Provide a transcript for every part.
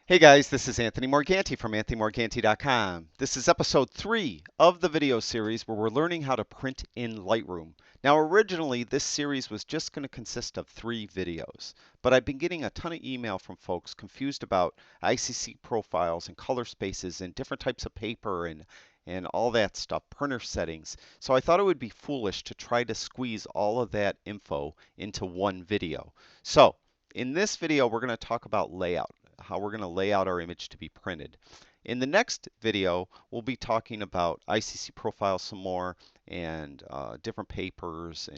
Hey guys, this is Anthony Morganti from anthonymorganti.com. This is episode 3 of the video series where we're learning how to print in Lightroom. Now, originally, this series was just going to consist of 3 videos, but I've been getting a ton of email from folks confused about ICC profiles and color spaces and different types of paper and all that stuff, printer settings. So I thought it would be foolish to try to squeeze all of that info into one video. So in this video, we're going to talk about layout, how we're going to lay out our image to be printed. In the next video, we'll be talking about ICC profiles some more and different papers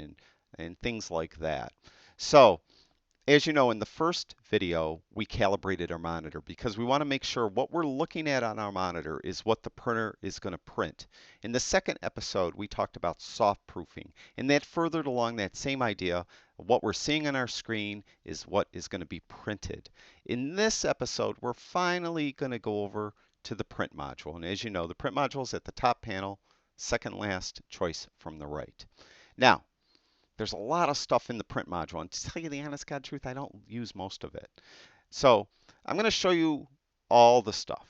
and things like that. So as you know, in the first video, we calibrated our monitor because we want to make sure what we're looking at on our monitor is what the printer is going to print. In the second episode, we talked about soft proofing, and that furthered along that same idea. What we're seeing on our screen is what is going to be printed. In this episode, we're finally going to go over to the print module. And as you know, the print module is at the top panel, second last choice from the right. Now, there's a lot of stuff in the print module, and to tell you the honest God truth, I don't use most of it. So I'm going to show you all the stuff,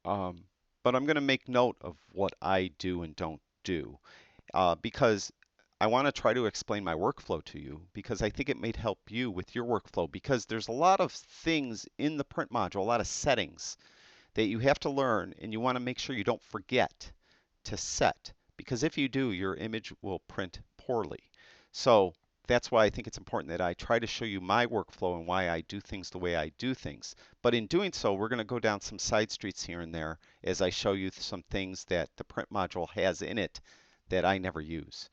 but I'm going to make note of what I do and don't do because I want to try to explain my workflow to you because I think it may help you with your workflow because there's a lot of things in the print module, a lot of settings that you have to learn, and you want to make sure you don't forget to set because if you do, your image will print poorly. So that's why I think it's important that I try to show you my workflow and why I do things the way I do things. But in doing so, we're going to go down some side streets here and there as I show you some things that the print module has in it that I never use.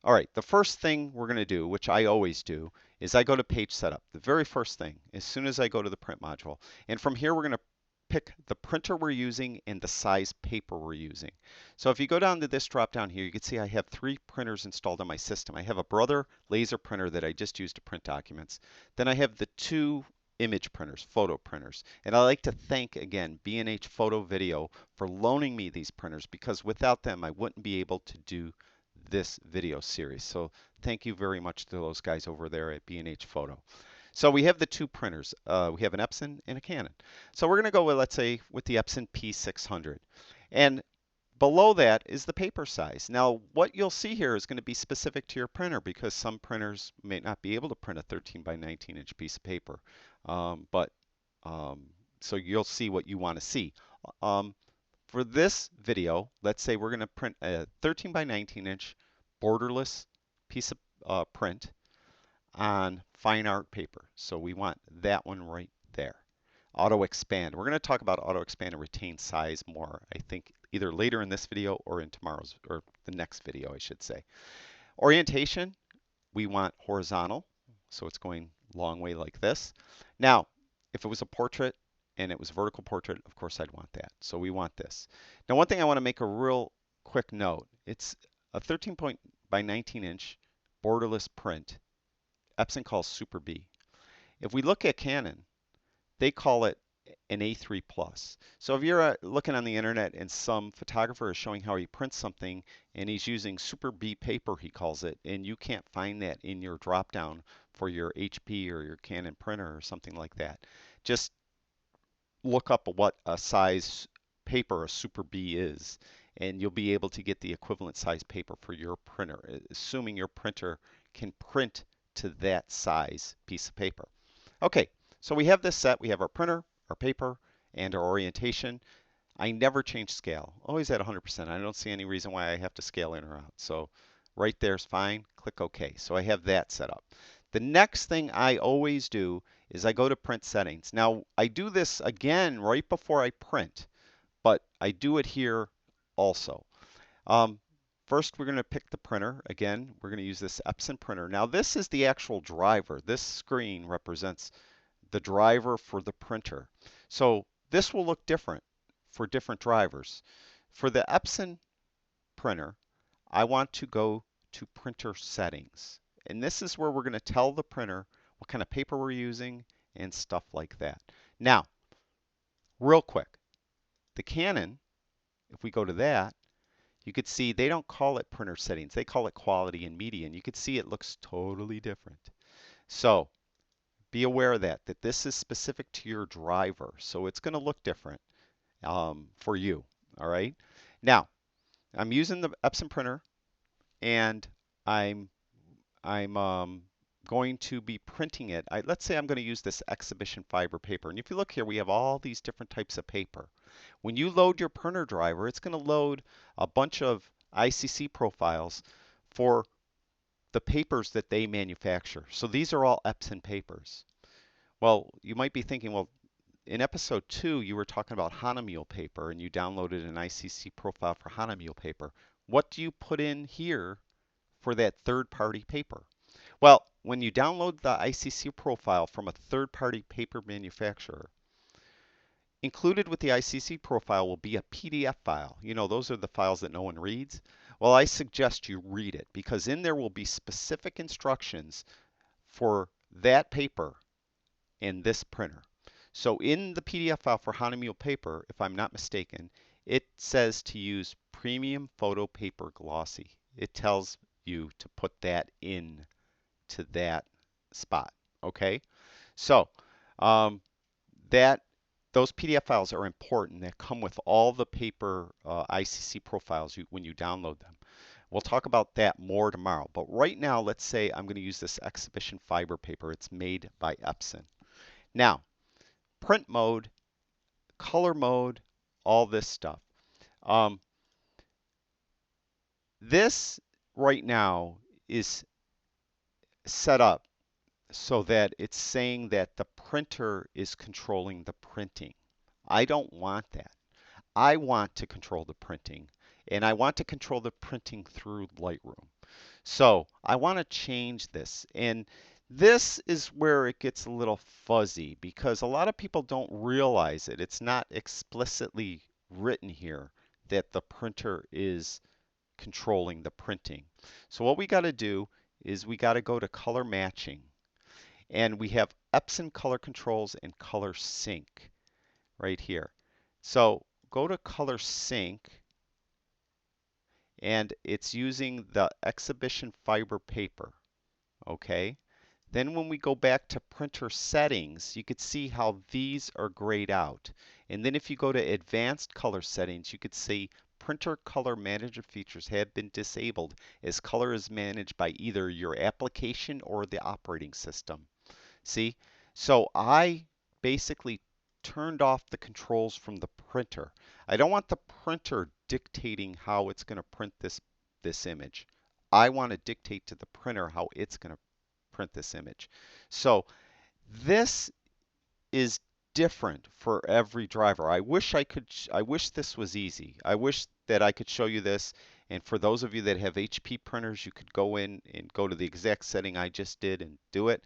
All right, the first thing we're going to do, which I always do, is I go to page setup. The very first thing, as soon as I go to the print module. And from here, we're going to pick the printer we're using and the size paper we're using. So if you go down to this drop down here, you can see I have 3 printers installed on my system. I have a Brother laser printer that I just use to print documents. Then I have the 2 image printers, photo printers. And I like to thank, again, B&H Photo Video for loaning me these printers because without them, I wouldn't be able to do this video series. So thank you very much to those guys over there at B&H Photo. So we have the 2 printers. We have an Epson and a Canon. So we're going to go with, let's say, with the Epson P600. And below that is the paper size. Now, what you'll see here is going to be specific to your printer because some printers may not be able to print a 13 by 19 inch piece of paper. So you'll see what you want to see. For this video, let's say we're going to print a 13 by 19 inch borderless piece of print on fine art paper. So we want that one right there. Auto expand. We're going to talk about auto expand and retain size more, I think, either later in this video or in tomorrow's, or the next video, I should say. Orientation, we want horizontal. So it's going long way like this. Now, if it was a portrait and it was a vertical portrait, of course I'd want that. So we want this. Now, one thing I want to make a real quick note. It's a 13 by 19 inch borderless print. Epson calls Super B. If we look at Canon, they call it an A3 plus. So if you're looking on the internet and some photographer is showing how he prints something and he's using Super B paper, he calls it, and you can't find that in your dropdown for your HP or your Canon printer or something like that, just look up what a size paper a Super B is, and you'll be able to get the equivalent size paper for your printer, assuming your printer can print to that size piece of paper. Okay, so we have this set. We have our printer, our paper, and our orientation. I never change scale, always at 100%. I don't see any reason why I have to scale in or out. So right there's fine, click OK. So I have that set up. The next thing I always do is I go to print settings. Now I do this again right before I print, but I do it here also. First, we're going to pick the printer. Again, we're going to use this Epson printer. Now, this is the actual driver. This screen represents the driver for the printer. So this will look different for different drivers. For the Epson printer, I want to go to printer settings. And this is where we're going to tell the printer what kind of paper we're using and stuff like that. Now, real quick, the Canon, if we go to that, you could see they don't call it printer settings. They call it quality and media. And you could see it looks totally different. So be aware of that this is specific to your driver. So it's going to look different for you. All right. Now, I'm using the Epson printer and I'm I'm going to be printing it. Let's say I'm going to use this exhibition fiber paper. And if you look here, we have all these different types of paper. When you load your printer driver, it's going to load a bunch of ICC profiles for the papers that they manufacture. So these are all Epson papers. Well, you might be thinking, well, in episode 2, you were talking about Hanemule paper and you downloaded an ICC profile for Hanemule paper. What do you put in here for that third-party paper? Well, when you download the ICC profile from a third-party paper manufacturer, included with the ICC profile will be a PDF file. You know, those are the files that no one reads. Well, I suggest you read it because in there will be specific instructions for that paper and this printer. So in the PDF file for Hanemule paper, if I'm not mistaken, it says to use premium photo paper glossy. It tells you to put that in to that spot. Okay, so um, that those PDF files are important. That come with all the paper ICC profiles when you download them. We'll talk about that more tomorrow. But right now, let's say I'm going to use this exhibition fiber paper. It's made by Epson. Now, print mode, color mode, all this stuff. Um, this right now is set up so that it's saying that the printer is controlling the printing. I don't want that. I want to control the printing, and I want to control the printing through Lightroom. So I want to change this, and this is where it gets a little fuzzy because a lot of people don't realize it. It's not explicitly written here that the printer is controlling the printing. So what we got to do is we got to go to color matching, and we have Epson color controls and color sync right here. So go to color sync, and it's using the exhibition fiber paper. Okay. Then when we go back to printer settings, you could see how these are grayed out. And then if you go to advanced color settings, you could see printer color management features have been disabled as color is managed by either your application or the operating system. See? So I basically turned off the controls from the printer. I don't want the printer dictating how it's going to print this image. I want to dictate to the printer how it's going to print this image. So this is different for every driver. I wish this was easy. I wish that I could show you this, and for those of you that have HP printers, you could go in and go to the exact setting I just did and do it.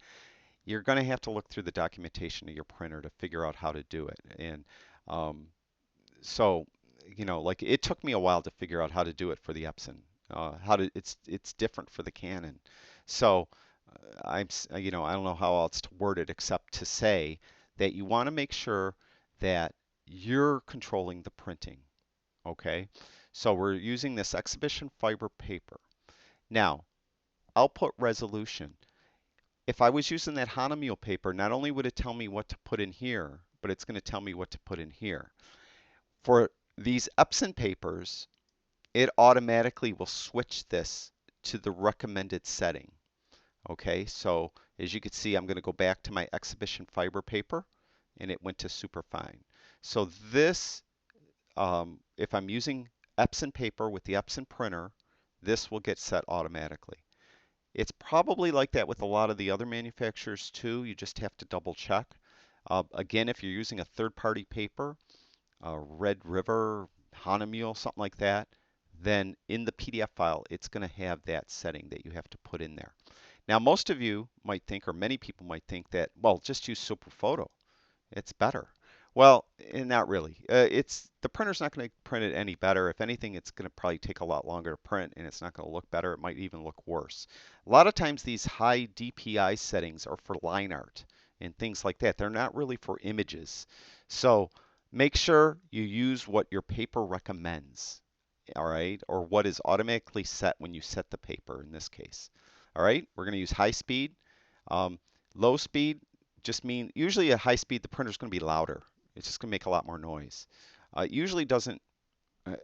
You're going to have to look through the documentation of your printer to figure out how to do it. And um, so, you know, like it took me a while to figure out how to do it for the Epson. It's different for the Canon. So you know, I don't know how else to word it except to say that you want to make sure that you're controlling the printing. Okay, so we're using this exhibition fiber paper. Now, output resolution. If I was using that Hanemule paper, not only would it tell me what to put in here, but it's going to tell me what to put in here. For these Epson papers, it automatically will switch this to the recommended setting. Okay, so as you can see, I'm going to go back to my exhibition fiber paper, and it went to superfine. So this, if I'm using Epson paper with the Epson printer, this will get set automatically. It's probably like that with a lot of the other manufacturers too. You just have to double check. Again, if you're using a third-party paper, Red River, Hanemule, something like that, then in the PDF file, it's going to have that setting that you have to put in there. Now, most of you might think, or many people might think that, well, just use Super Photo. It's better. Well, not really. The printer's not going to print it any better. If anything, it's going to probably take a lot longer to print, and it's not going to look better. It might even look worse. A lot of times, these high DPI settings are for line art and things like that. They're not really for images. So make sure you use what your paper recommends, all right, or what is automatically set when you set the paper in this case. All right, we're going to use high speed, low speed. just mean usually at high speed the printer's going to be louder. It's just going to make a lot more noise. It usually doesn't,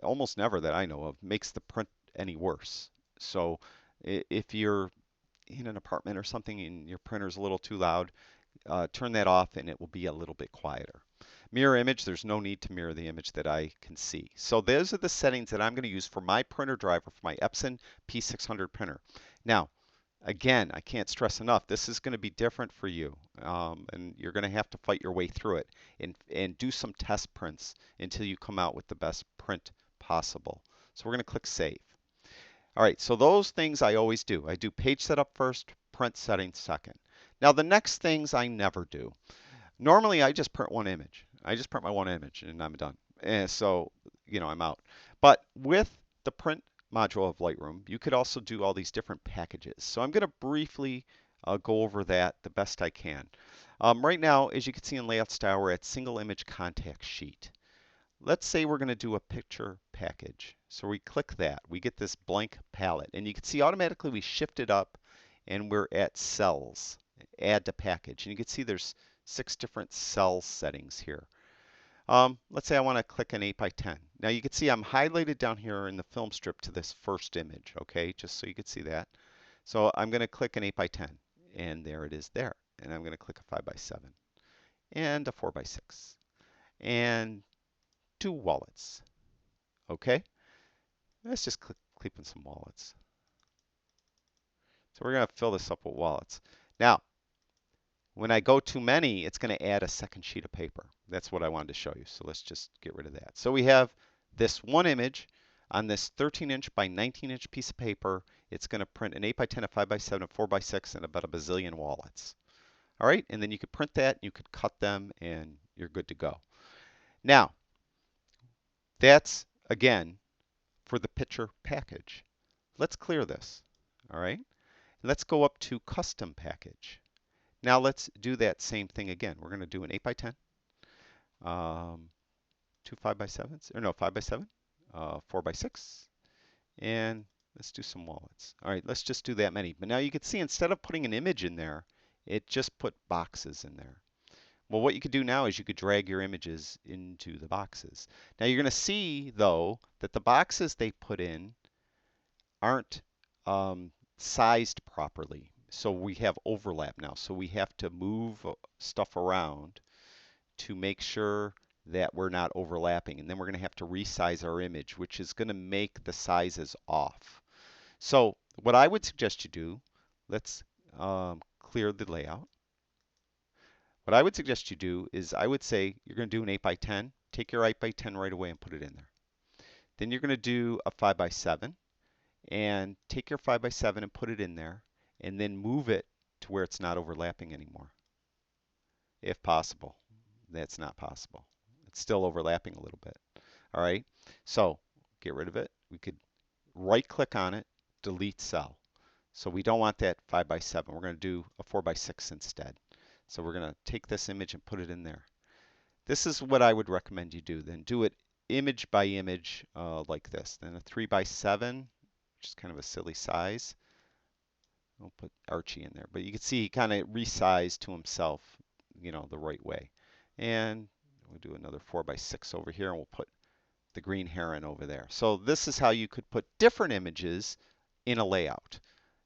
almost never that I know of, makes the print any worse. So if you're in an apartment or something and your printer's a little too loud, turn that off and it will be a little bit quieter. Mirror image, there's no need to mirror the image that I can see. So those are the settings that I'm going to use for my printer driver for my Epson P600 printer. Now, again, I can't stress enough, this is going to be different for you, and you're going to have to fight your way through it and do some test prints until you come out with the best print possible. So we're going to click Save. All right, so those things I always do. I do page setup first, print settings second. Now the next things I never do. Normally I just print one image. I just print my one image and I'm done. And so, I'm out. But with the print module of Lightroom, you could also do all these different packages. So I'm going to briefly go over that the best I can. Right now, as you can see in Layout Style, we're at Single Image Contact Sheet. Let's say we're going to do a picture package. So we click that. We get this blank palette. And you can see automatically we shift it up and we're at Cells, Add to Package. And you can see there's 6 different cell settings here. Let's say I want to click an 8x10. Now you can see I'm highlighted down here in the film strip to this first image, okay, just so you can see that. So I'm going to click an 8x10, and there it is there. And I'm going to click a 5x7 and a 4x6 and 2 wallets, okay? Let's just click in some wallets. So we're going to fill this up with wallets. Now, when I go too many, it's going to add a second sheet of paper. That's what I wanted to show you. So let's just get rid of that. So we have this one image on this 13-inch by 19-inch piece of paper. It's going to print an 8x10, a 5x7, a 4x6, and about a bazillion wallets. All right, and then you could print that, you could cut them, and you're good to go. Now, that's, again, for the picture package. Let's clear this, all right? Let's go up to Custom Package. Now let's do that same thing again. We're going to do an 8x10, 2 5x7s, or no, 5x7, 4x6, and let's do some wallets. All right, let's just do that many. But now you can see instead of putting an image in there, it just put boxes in there. Well, what you could do now is you could drag your images into the boxes. Now you're going to see, though, that the boxes they put in aren't sized properly. So we have overlap now. So we have to move stuff around to make sure that we're not overlapping. And then we're going to have to resize our image, which is going to make the sizes off. So what I would suggest you do, let's clear the layout. What I would suggest you do is I would say you're going to do an 8x10. Take your 8x10 right away and put it in there. Then you're going to do a 5x7 and take your 5x7 and put it in there and then move it to where it's not overlapping anymore. If possible. That's not possible. It's still overlapping a little bit. All right. So get rid of it. We could right click on it, delete cell. So we don't want that 5x7. We're going to do a 4x6 instead. So we're going to take this image and put it in there. This is what I would recommend you do. Then do it image by image like this. Then a 3x7, which is kind of a silly size. I'll put Archie in there. But you can see he kind of resized to himself, the right way. And we'll do another 4x6 over here, and we'll put the green heron over there. So this is how you could put different images in a layout.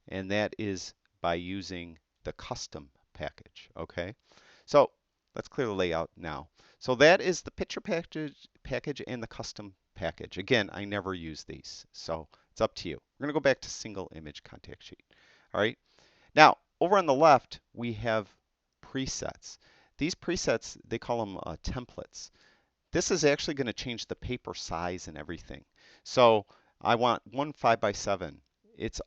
And that is by using the custom package, okay? So let's clear the layout now. So that is the picture package and the custom package. Again, I never use these, so it's up to you. We're going to go back to single image contact sheet. All right. Now, over on the left, we have presets. These presets, they call them templates. This is actually going to change the paper size and everything. So I want one 5x7. It's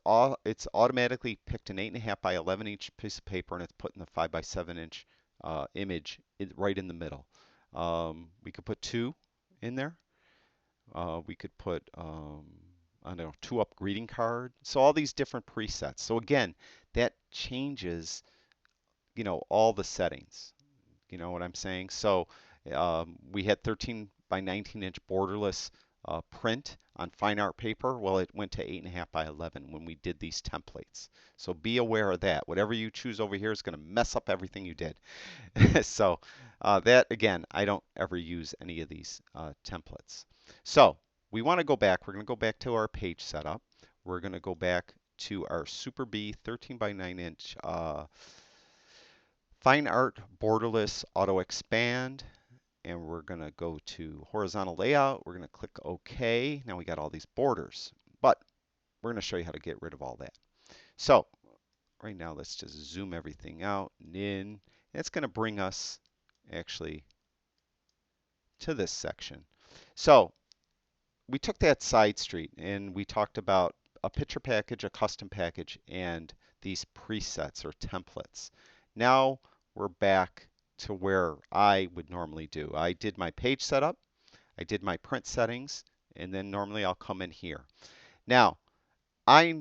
automatically picked an 8.5 by 11-inch piece of paper, and it's put in the 5x7-inch image right in the middle. We could put 2 in there. We could put, I don't know, 2-up greeting card. So all these different presets. So again, that changes, all the settings. You know what I'm saying? So we had 13 by 19-inch borderless print on fine art paper, well, it went to 8.5 by 11 when we did these templates. So be aware of that. Whatever you choose over here is going to mess up everything you did. So that, again, I don't ever use any of these templates. So we want to go back. We're going to go back to our page setup. We're going to go back to our Super B 13 by 9 inch Fine Art Borderless Auto Expand, and we're going to go to horizontal layout. We're going to click OK. Now we got all these borders, but we're going to show you how to get rid of all that. So right now, let's just zoom everything out and in. It's going to bring us actually to this section. So we took that side street and we talked about a picture package, a custom package, and these presets or templates. Now we're back to where I would normally do. I did my page setup, I did my print settings, and then normally I'll come in here. Now, I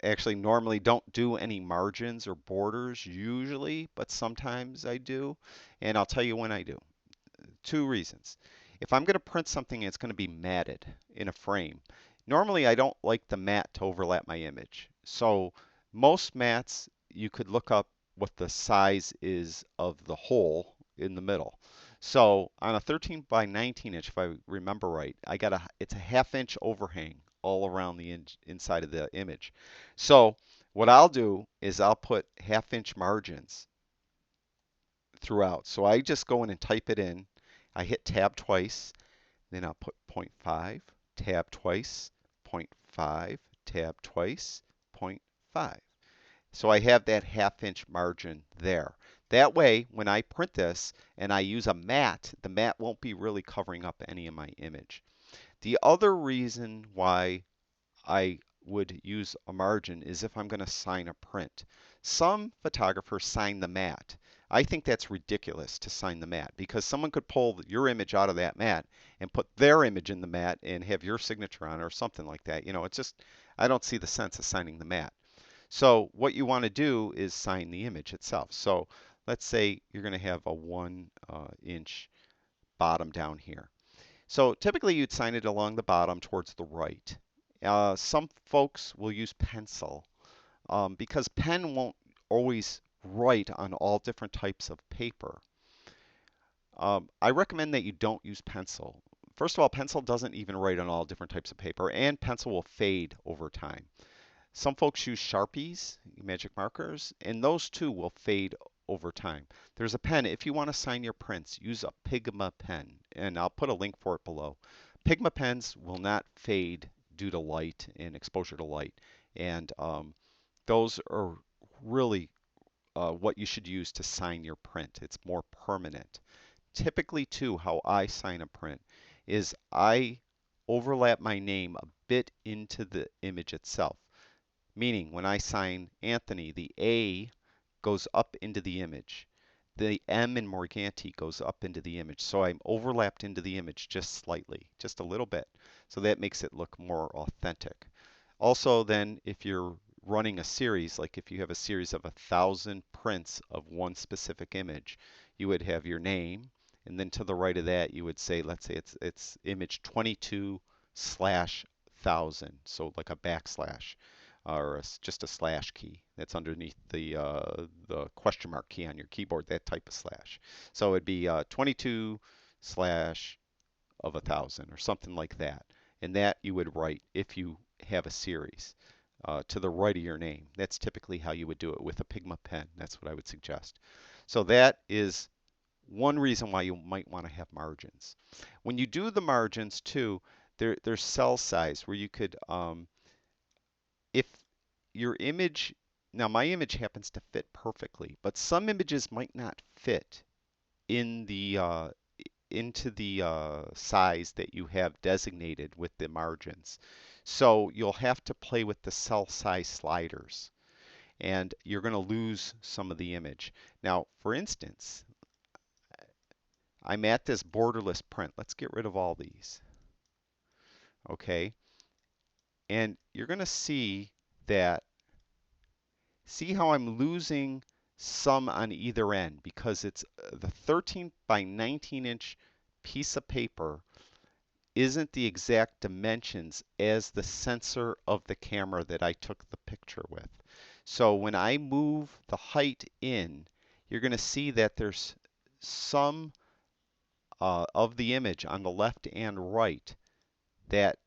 actually normally don't do any margins or borders usually, but sometimes I do, and I'll tell you when I do. Two reasons. If I'm going to print something, it's going to be matted in a frame. Normally, I don't like the matte to overlap my image. So most mattes, you could look up what the size is of the hole in the middle. So on a 13 by 19 inch, if I remember right, it's a ½ inch overhang all around the inside of the image. So what I'll do is I'll put ½ inch margins throughout. So I just go in and type it in. I hit tab twice, then I'll put 0.5, tab twice, 0.5, tab twice, 0.5. So I have that ½ inch margin there. That way, when I print this and I use a matte, the matte won't be really covering up any of my image. The other reason why I would use a margin is if I'm going to sign a print. Some photographers sign the matte. I think that's ridiculous to sign the matte because someone could pull your image out of that matte and put their image in the matte and have your signature on it or something like that. You know, it's just, I don't see the sense of signing the matte. So what you want to do is sign the image itself. So let's say you're going to have a 1 inch bottom down here. So typically you'd sign it along the bottom towards the right. Some folks will use pencil because pen won't always write on all different types of paper. I recommend that you don't use pencil. First of all, pencil doesn't even write on all different types of paper, and pencil will fade over time. Some folks use Sharpies, magic markers, and those too will fade over time. There's a pen, if you want to sign your prints, use a Pigma pen, and I'll put a link for it below. Pigma pens will not fade due to light and exposure to light, and those are really what you should use to sign your print. It's more permanent. Typically, too, how I sign a print is I overlap my name a bit into the image itself. Meaning, when I sign Anthony, the A goes up into the image. The M in Morganti goes up into the image. So I'm overlapped into the image just slightly, just a little bit. So that makes it look more authentic. Also, then, if you're running a series, like if you have a series of 1,000 prints of one specific image, you would have your name, and then to the right of that, you would say, let's say it's image 22/1000, so like a backslash or just a slash key that's underneath the question mark key on your keyboard, that type of slash. So it'd be 22 slash of 1,000 or something like that. And that you would write if you have a series to the right of your name. That's typically how you would do it with a Pigma pen. That's what I would suggest. So that is one reason why you might want to have margins. When you do the margins too, there's cell size where you could, if your image, now my image happens to fit perfectly, but some images might not fit in the into the size that you have designated with the margins. So you'll have to play with the cell size sliders, and you're going to lose some of the image. Now, for instance, I'm at this borderless print. Let's get rid of all these. Okay, and you're going to see that, see how I'm losing some on either end because it's the 13 by 19 inch piece of paper isn't the exact dimensions as the sensor of the camera that I took the picture with. So when I move the height in, you're going to see that there's some of the image on the left and right that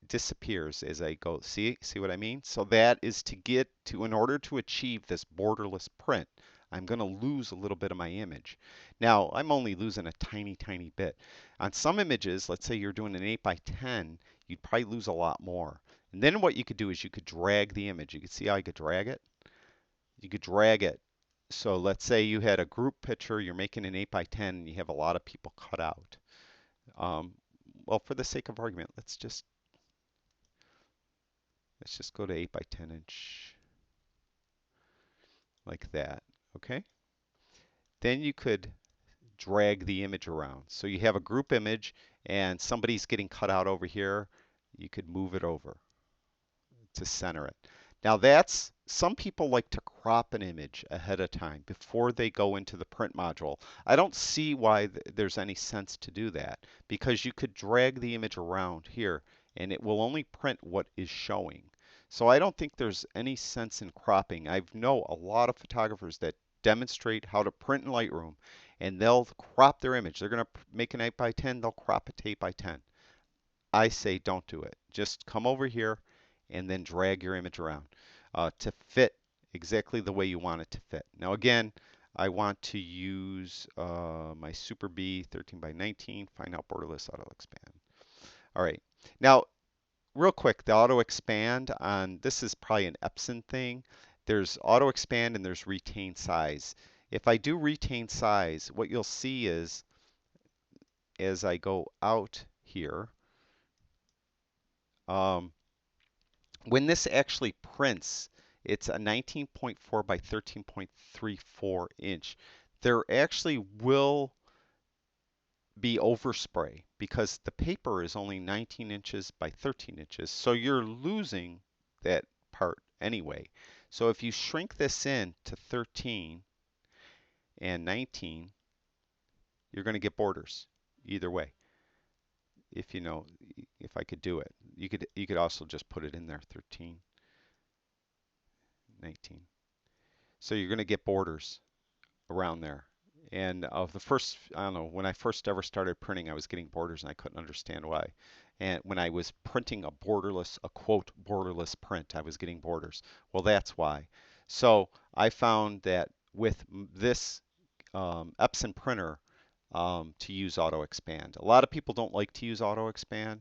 disappears as I go. See what I mean? So that is to get to, in order to achieve this borderless print, I'm going to lose a little bit of my image. Now, I'm only losing a tiny, tiny bit. On some images, let's say you're doing an 8 by 10, you'd probably lose a lot more. And then what you could do is you could drag the image. You could see how I could drag it? You could drag it. So let's say you had a group picture, you're making an 8 by 10, and you have a lot of people cut out. Um, well, for the sake of argument, let's just go to 8 by 10 inch like that, okay? Then you could drag the image around. So you have a group image and somebody's getting cut out over here. You could move it over to center it. Now that's, some people like to crop an image ahead of time before they go into the print module. I don't see why there's any sense to do that, because you could drag the image around here and it will only print what is showing. So I don't think there's any sense in cropping. I know a lot of photographers that demonstrate how to print in Lightroom, and they'll crop their image. They're going to make an 8 by 10, they'll crop it to 8 by 10. I say don't do it. Just come over here and then drag your image around to fit exactly the way you want it to fit. Now again, I want to use my Super B 13 by 19, find out borderless auto expand. All right. Now, real quick, the auto expand on, this is probably an Epson thing. There's auto expand and there's retain size. If I do retain size, what you'll see is as I go out here, um, when this actually prints, it's a 19.4 by 13.34 inch. There actually will be overspray because the paper is only 19 inches by 13 inches. So you're losing that part anyway. So if you shrink this in to 13 and 19, you're going to get borders either way. If you know, if I could do it, you could also just put it in there, 13, 19. So you're going to get borders around there. And the first, I don't know, when I first ever started printing, I was getting borders and I couldn't understand why. And when I was printing a quote, borderless print, I was getting borders. Well, that's why. So I found that with this Epson printer to use auto expand. A lot of people don't like to use auto expand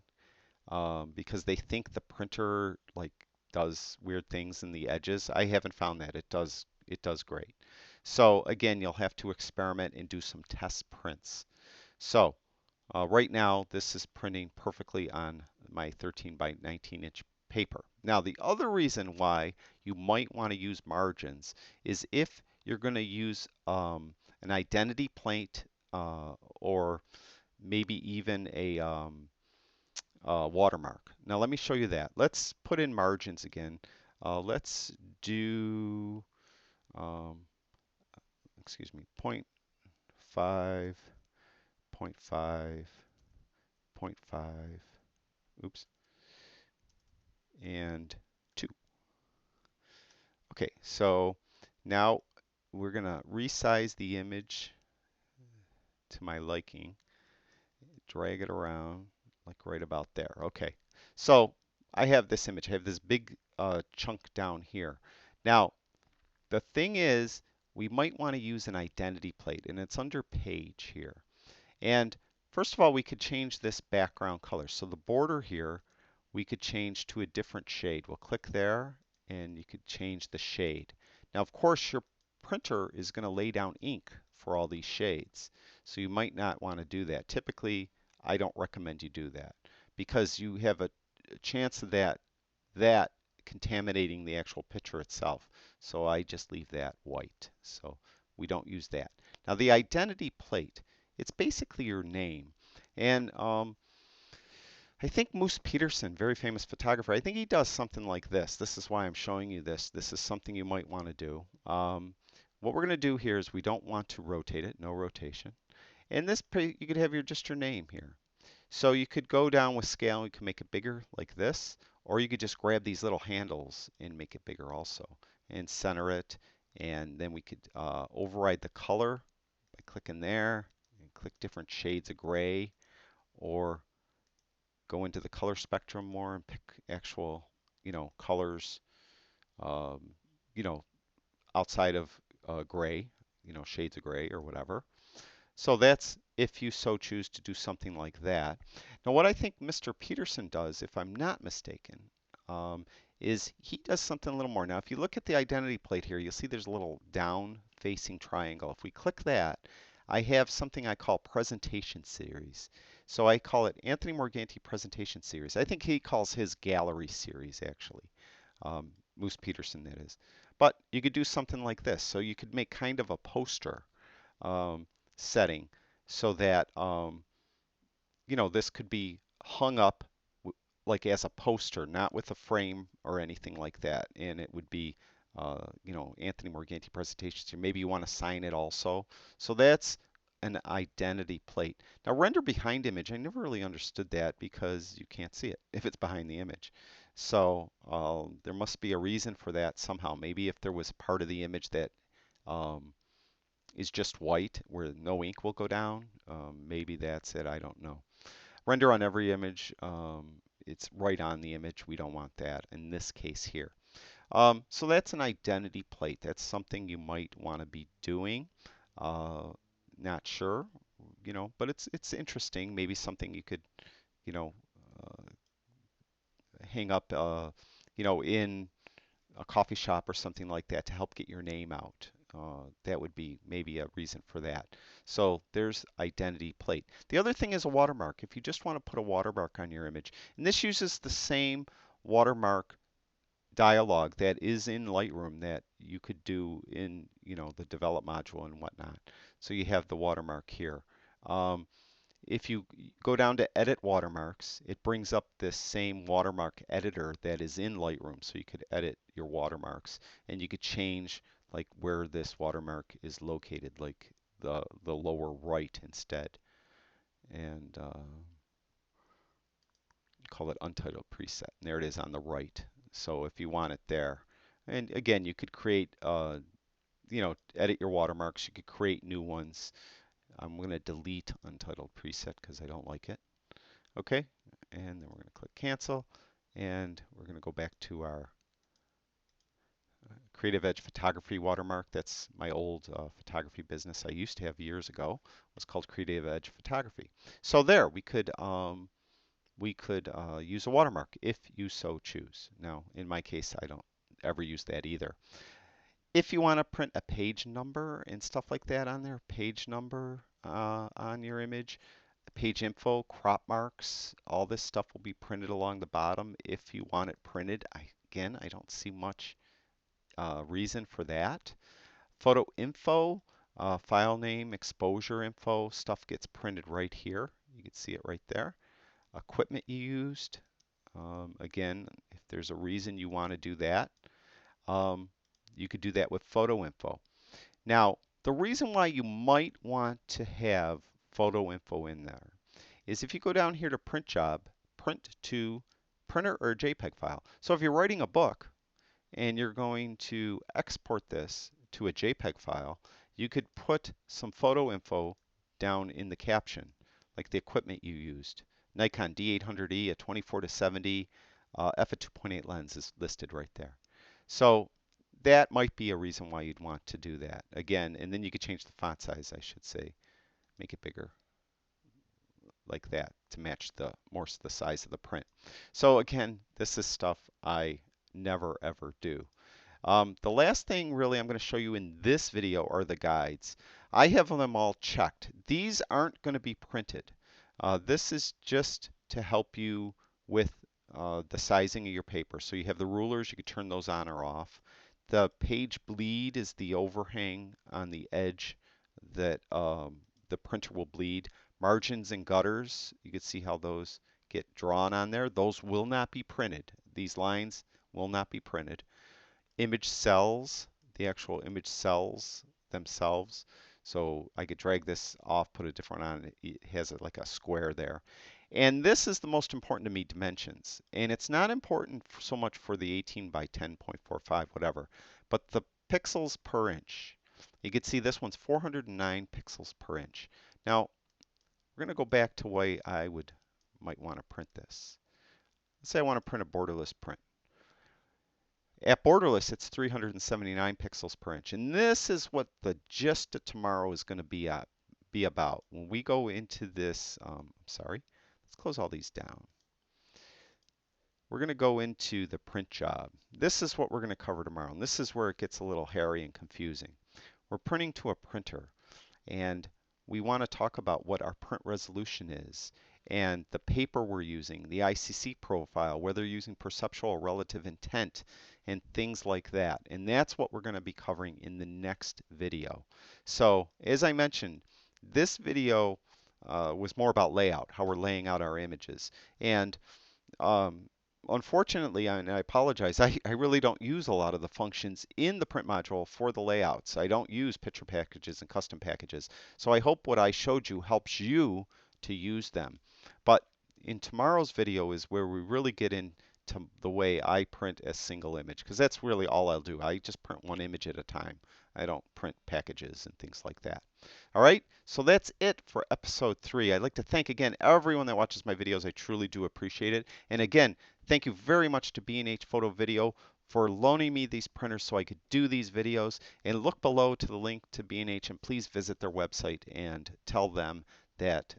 because they think the printer like does weird things in the edges. I haven't found that. It does great. So again, you'll have to experiment and do some test prints. So right now, this is printing perfectly on my 13 by 19 inch paper. Now, the other reason why you might want to use margins is if you're going to use an identity plate or maybe even a watermark. Now let me show you that. Let's put in margins again. Let's do, um, excuse me, point 0.5, point 0.5, point 0.5, oops, and 2. Okay, so now we're going to resize the image to my liking, drag it around like right about there. Okay, so I have this image. I have this big chunk down here. Now, the thing is, we might want to use an identity plate, and it's under page here. And first of all, we could change this background color. So the border here, we could change to a different shade. We'll click there, and you could change the shade. Now, of course, your printer is going to lay down ink for all these shades. So you might not want to do that. Typically, I don't recommend you do that because you have a chance of that contaminating the actual picture itself. So I just leave that white. So we don't use that. Now the identity plate, it's basically your name. And I think Moose Peterson, very famous photographer, I think he does something like this. This is why I'm showing you this. This is something you might want to do. What we're going to do here is we don't want to rotate it, no rotation. And this, you could have just your name here. So you could go down with scale, you can make it bigger like this, or you could just grab these little handles and make it bigger also, and center it, and then we could override the color by clicking there, and click different shades of gray, or go into the color spectrum more and pick actual, colors, um, you know, outside of gray, shades of gray or whatever. So that's if you so choose to do something like that. Now, what I think Mr. Peterson does, if I'm not mistaken, um, is he does something a little more. Now, if you look at the identity plate here, you'll see there's a little down facing triangle. If we click that, I have something I call presentation series. So I call it Anthony Morganti presentation series. I think he calls his gallery series actually. Moose Peterson, that is. But you could do something like this. So you could make kind of a poster um, setting so that this could be hung up like as a poster, not with a frame or anything like that. And it would be, Anthony Morganti presentations here. Maybe you want to sign it also. So that's an identity plate. Now, render behind image, I never really understood that because you can't see it if it's behind the image. So there must be a reason for that somehow. Maybe if there was part of the image that um, is just white where no ink will go down. Maybe that's it. I don't know. Render on every image. It's right on the image. We don't want that in this case here. So that's an identity plate. That's something you might want to be doing. Uh, Not sure, but it's interesting. Maybe something you could, you know, hang up, in a coffee shop or something like that to help get your name out. That would be maybe a reason for that. So there's identity plate. The other thing is a watermark. If you just want to put a watermark on your image, and this uses the same watermark dialog that is in Lightroom that you could do in, the develop module and whatnot. So you have the watermark here. Um, if you go down to edit watermarks, it brings up this same watermark editor that is in Lightroom. So you could edit your watermarks and you could change like where this watermark is located, like the lower right instead. And call it untitled preset. And there it is on the right. So if you want it there. And again, you could create, edit your watermarks. You could create new ones. I'm going to delete untitled preset because I don't like it. Okay, and then we're going to click cancel, and we're going to go back to our Creative Edge photography watermark. That's my old photography business I used to have years ago. It was called Creative Edge Photography. So there, we could use a watermark if you so choose. Now, in my case, I don't ever use that either. If you want to print a page number and stuff like that on there, page number on your image, page info, crop marks, all this stuff will be printed along the bottom if you want it printed. Again, I don't see much reason for that. Photo info, file name, exposure info, stuff gets printed right here. You can see it right there. Equipment you used. Again, if there's a reason you want to do that, you could do that with photo info. Now, the reason why you might want to have photo info in there is if you go down here to print job, print to printer or JPEG file. So if you're writing a book and you're going to export this to a JPEG file, you could put some photo info down in the caption, like the equipment you used. Nikon D800E, a 24 to 70 f/2.8 lens is listed right there. So that might be a reason why you'd want to do that. Again, and then you could change the font size, I should say, make it bigger like that to match the size of the print. So again, this is stuff I never ever do. The last thing really I'm going to show you in this video are the guides. I have them all checked. These aren't going to be printed. This is just to help you with the sizing of your paper. So you have the rulers, you can turn those on or off. The page bleed is the overhang on the edge that the printer will bleed. Margins and gutters, you can see how those get drawn on there. Those will not be printed. These lines will not be printed. Image cells, the actual image cells themselves. So I could drag this off, put a different on. It has like a square there. And this is the most important to me, dimensions. And it's not important so much for the 18 by 10.45, whatever, but the pixels per inch. You can see this one's 409 pixels per inch. Now, we're going to go back to why I might want to print this. Let's say I want to print a borderless print. At borderless, it's 379 pixels per inch. And this is what the gist of tomorrow is going to be about. When we go into this, sorry, let's close all these down. We're going to go into the print job. This is what we're going to cover tomorrow. And this is where it gets a little hairy and confusing. We're printing to a printer, and we want to talk about what our print resolution is and the paper we're using, the ICC profile, whether you're using perceptual or relative intent, and things like that. And that's what we're going to be covering in the next video. So as I mentioned, this video was more about layout, how we're laying out our images. And um, unfortunately, and I apologize, I really don't use a lot of the functions in the print module for the layouts. I don't use picture packages and custom packages. So I hope what I showed you helps you to use them. But in tomorrow's video is where we really get into the way I print a single image, because that's really all I'll do. I just print one image at a time. I don't print packages and things like that. All right, so that's it for episode 3. I'd like to thank again everyone that watches my videos. I truly do appreciate it. And again, thank you very much to B&H Photo Video for loaning me these printers so I could do these videos. And look below to the link to B&H, and please visit their website and tell them that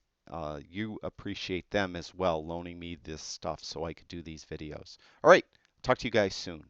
you appreciate them as well, loaning me this stuff so I could do these videos. All right, talk to you guys soon.